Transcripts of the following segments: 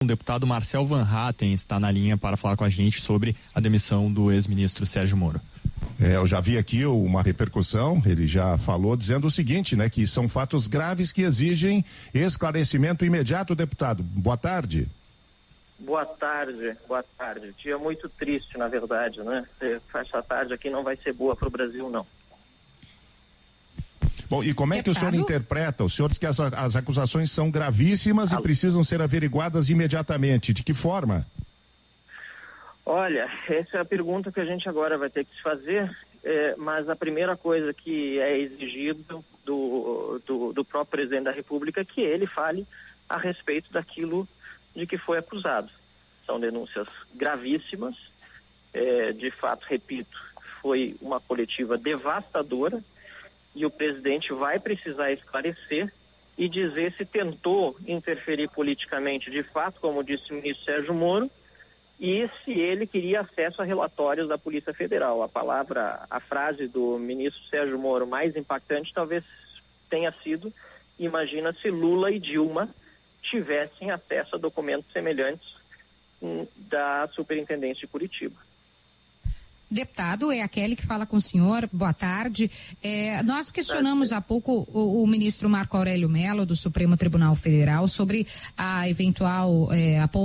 O deputado Marcel Van Hatten está na linha para falar com a gente sobre a demissão do ex-ministro Sérgio Moro. Eu já vi aqui uma repercussão, ele já falou dizendo o seguinte, né, que são fatos graves que exigem esclarecimento imediato, deputado. Boa tarde. Boa tarde. Dia muito triste, na verdade, né? Essa tarde aqui não vai ser boa para o Brasil, não. Bom, e como é que o senhor interpreta? O senhor diz que as acusações são gravíssimas e precisam ser averiguadas imediatamente. De que forma? Olha, essa é a pergunta que a gente agora vai ter que se fazer, mas a primeira coisa que é exigido do próprio presidente da República é que ele fale a respeito daquilo de que foi acusado. São denúncias gravíssimas, de fato, repito, foi uma coletiva devastadora e o presidente vai precisar esclarecer e dizer se tentou interferir politicamente de fato, como disse o ministro Sérgio Moro, e se ele queria acesso a relatórios da Polícia Federal. A frase do ministro Sérgio Moro mais impactante talvez tenha sido: imagina se Lula e Dilma tivessem acesso a documentos semelhantes da Superintendência de Curitiba. Deputado, é a Kelly que fala com o senhor, boa tarde. Nós questionamos há pouco o ministro Marco Aurélio Mello, do Supremo Tribunal Federal, sobre a eventual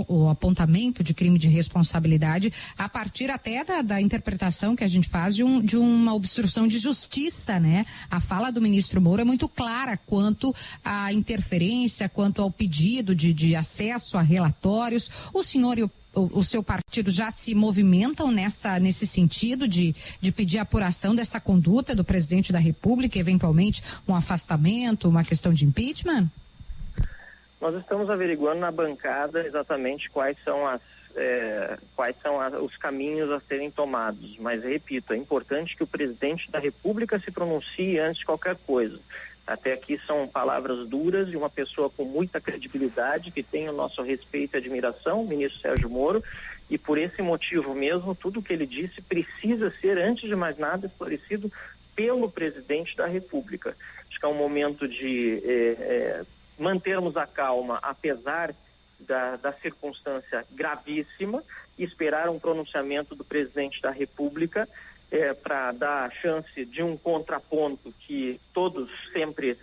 o apontamento de crime de responsabilidade a partir até da interpretação que a gente faz de uma obstrução de justiça, né? A fala do ministro Moro é muito clara quanto à interferência, quanto ao pedido de acesso a relatórios. O senhor e o seu partido já se movimentam nesse sentido de pedir apuração dessa conduta do presidente da República, eventualmente um afastamento, uma questão de impeachment? Nós estamos averiguando na bancada exatamente quais são os caminhos a serem tomados, mas repito, é importante que o presidente da República se pronuncie antes de qualquer coisa. Até aqui são palavras duras de uma pessoa com muita credibilidade, que tem o nosso respeito e admiração, o ministro Sérgio Moro, e por esse motivo mesmo, tudo que ele disse precisa ser, antes de mais nada, esclarecido pelo presidente da República. Acho que é um momento de mantermos a calma, apesar da circunstância gravíssima, e esperar um pronunciamento do presidente da República, para dar a chance de um contraponto que todos sempre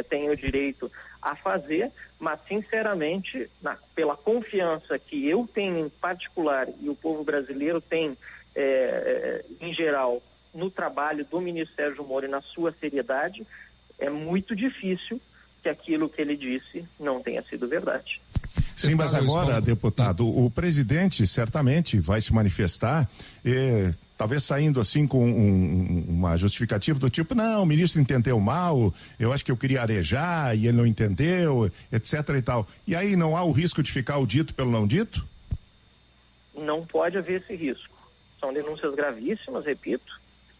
têm o direito a fazer, mas sinceramente, pela confiança que eu tenho em particular e o povo brasileiro tem em geral no trabalho do ministro Sérgio Moro e na sua seriedade, é muito difícil que aquilo que ele disse não tenha sido verdade. Sim, mas agora, deputado, o presidente certamente vai se manifestar, talvez saindo assim com uma justificativa do tipo, não, o ministro entendeu mal, eu acho que eu queria arejar e ele não entendeu, etc. e tal. E aí não há o risco de ficar o dito pelo não dito? Não pode haver esse risco. São denúncias gravíssimas, repito,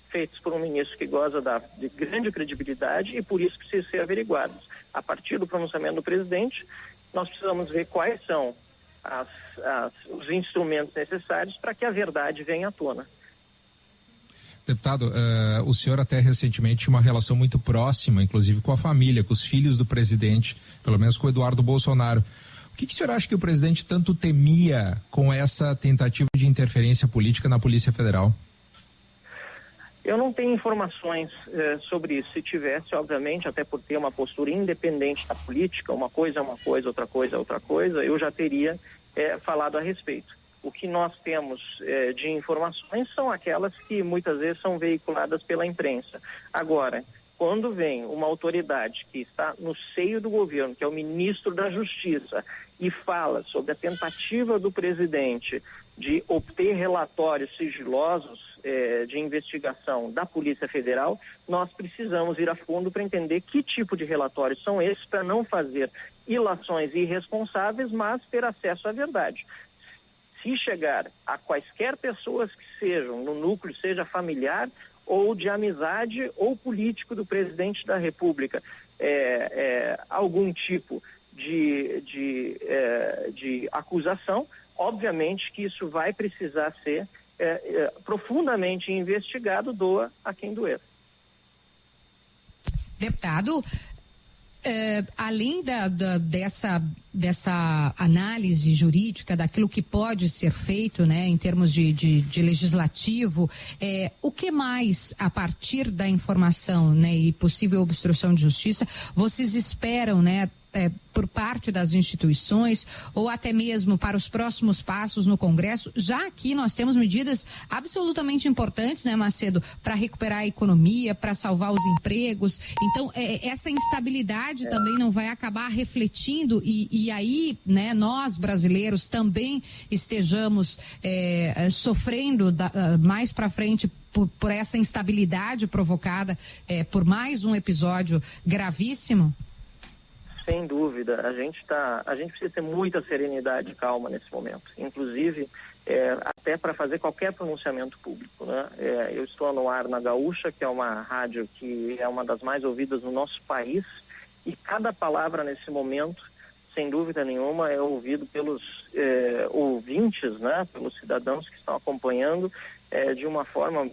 feitas por um ministro que goza de grande credibilidade e por isso precisam ser averiguados. A partir do pronunciamento do presidente, nós precisamos ver quais são os instrumentos necessários para que a verdade venha à tona. Deputado, o senhor até recentemente tinha uma relação muito próxima, inclusive com a família, com os filhos do presidente, pelo menos com o Eduardo Bolsonaro. O que o senhor acha que o presidente tanto temia com essa tentativa de interferência política na Polícia Federal? Eu não tenho informações sobre isso. Se tivesse, obviamente, até por ter uma postura independente da política, uma coisa é uma coisa, outra coisa é outra coisa, eu já teria falado a respeito. O que nós temos de informações são aquelas que muitas vezes são veiculadas pela imprensa. Agora, quando vem uma autoridade que está no seio do governo, que é o ministro da Justiça, e fala sobre a tentativa do presidente de obter relatórios sigilosos de investigação da Polícia Federal, nós precisamos ir a fundo para entender que tipo de relatórios são esses, para não fazer ilações irresponsáveis, mas ter acesso à verdade. Se chegar a quaisquer pessoas que sejam no núcleo, seja familiar ou de amizade ou político do presidente da República, algum tipo de acusação, obviamente que isso vai precisar ser profundamente investigado, doa a quem doer. Deputado, além dessa análise jurídica daquilo que pode ser feito, né, em termos de legislativo, o que mais, a partir da informação, né, e possível obstrução de justiça, vocês esperam, né, por parte das instituições ou até mesmo para os próximos passos no Congresso, já que nós temos medidas absolutamente importantes, né, Macedo, para recuperar a economia, para salvar os empregos. Então, essa instabilidade também não vai acabar refletindo e aí, né, nós brasileiros também estejamos sofrendo mais para frente por essa instabilidade provocada por mais um episódio gravíssimo? Sem dúvida, a gente precisa ter muita serenidade e calma nesse momento, inclusive até para fazer qualquer pronunciamento público, né? Eu estou no ar na Gaúcha, que é uma rádio que é uma das mais ouvidas no nosso país, e cada palavra nesse momento, sem dúvida nenhuma, é ouvido pelos ouvintes, né? Pelos cidadãos que estão acompanhando de uma forma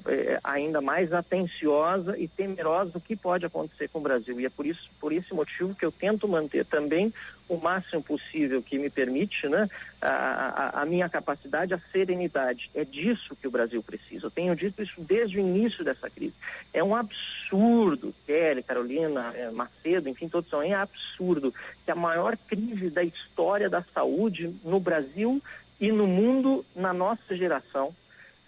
ainda mais atenciosa e temerosa do que pode acontecer com o Brasil. E é por esse motivo que eu tento manter também o máximo possível que me permite, né, a minha capacidade, a serenidade. É disso que o Brasil precisa. Eu tenho dito isso desde o início dessa crise. É um absurdo, Kelly, Carolina, Macedo, enfim, todos são, é absurdo que a maior crise da história da saúde no Brasil e no mundo, na nossa geração,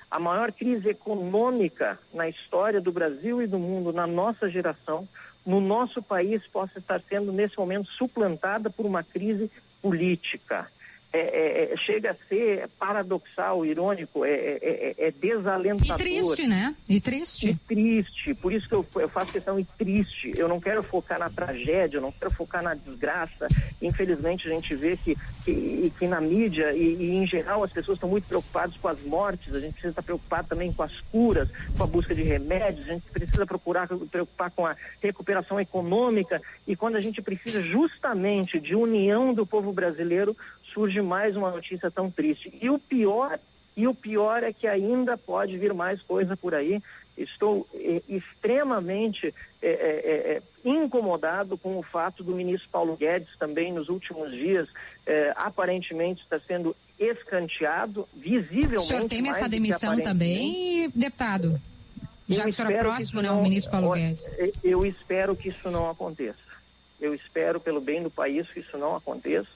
a maior crise econômica na história do Brasil e do mundo, na nossa geração, no nosso país, possa estar sendo, nesse momento, suplantada por uma crise política. Chega a ser paradoxal, irônico, é desalentador. E triste, né? E triste. E triste, por isso que eu faço questão de triste. Eu não quero focar na tragédia, eu não quero focar na desgraça. Infelizmente a gente vê que na mídia e em geral as pessoas estão muito preocupadas com as mortes, a gente precisa estar preocupado também com as curas, com a busca de remédios, a gente precisa preocupar com a recuperação econômica, e quando a gente precisa justamente de união do povo brasileiro, surge mais uma notícia tão triste. E o pior é que ainda pode vir mais coisa por aí. Estou extremamente incomodado com o fato do ministro Paulo Guedes também nos últimos dias aparentemente está sendo escanteado, visivelmente. O senhor teme essa demissão também, deputado? Já que o senhor é próximo, né, o ministro Paulo Guedes. Eu espero que isso não aconteça. Eu espero, pelo bem do país, que isso não aconteça,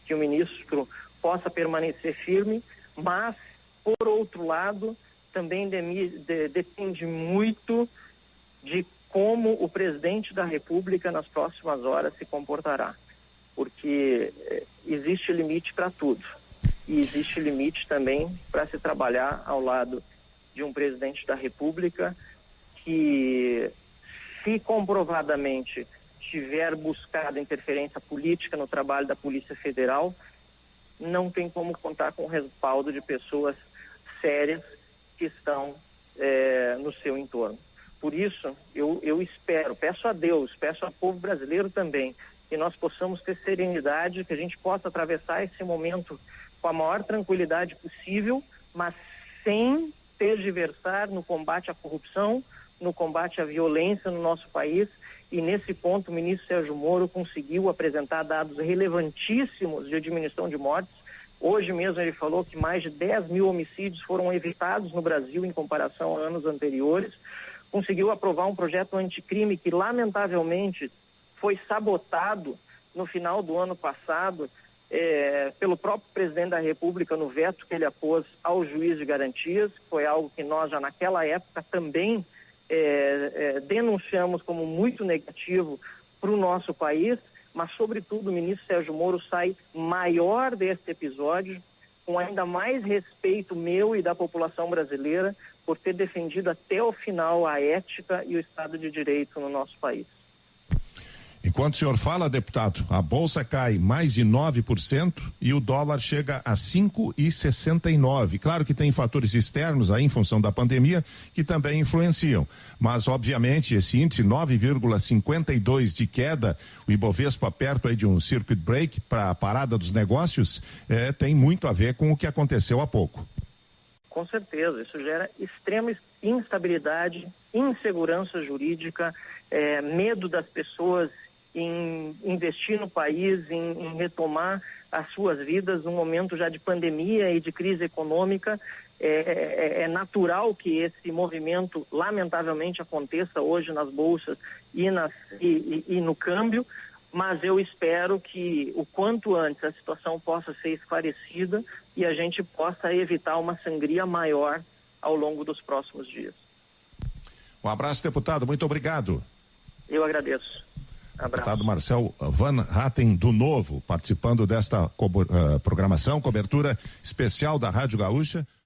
que o ministro possa permanecer firme, mas, por outro lado, também depende muito de como o presidente da República nas próximas horas se comportará, porque existe limite para tudo, e existe limite também para se trabalhar ao lado de um presidente da República que, se comprovadamente tiver buscado interferência política no trabalho da Polícia Federal, não tem como contar com o respaldo de pessoas sérias que estão no seu entorno. Por isso, eu espero, peço a Deus, peço ao povo brasileiro também, que nós possamos ter serenidade, que a gente possa atravessar esse momento com a maior tranquilidade possível, mas sem tergiversar no combate à corrupção, no combate à violência no nosso país. E nesse ponto o ministro Sérgio Moro conseguiu apresentar dados relevantíssimos de diminuição de mortes. Hoje mesmo ele falou que mais de 10 mil homicídios foram evitados no Brasil em comparação a anos anteriores. Conseguiu aprovar um projeto anticrime que, lamentavelmente, foi sabotado no final do ano passado pelo próprio presidente da República no veto que ele apôs ao juiz de garantias. Foi algo que nós já naquela época também denunciamos como muito negativo para o nosso país, mas sobretudo o ministro Sérgio Moro sai maior deste episódio, com ainda mais respeito meu e da população brasileira, por ter defendido até o final a ética e o Estado de Direito no nosso país. Enquanto o senhor fala, deputado, a bolsa cai mais de 9% e o dólar chega a 5,69. Claro que tem fatores externos aí em função da pandemia que também influenciam, mas obviamente esse índice 9,52 de queda, o Ibovespa perto aí de um circuit break para a parada dos negócios, tem muito a ver com o que aconteceu há pouco. Com certeza, isso gera extrema instabilidade, insegurança jurídica, medo das pessoas em investir no país, em retomar as suas vidas num momento já de pandemia e de crise econômica. É natural que esse movimento, lamentavelmente, aconteça hoje nas bolsas e no câmbio, mas eu espero que o quanto antes a situação possa ser esclarecida e a gente possa evitar uma sangria maior ao longo dos próximos dias. Um abraço, deputado, muito obrigado. Eu agradeço. Abraço. Deputado Marcel Van Hatten, do Novo, participando desta programação, cobertura especial da Rádio Gaúcha.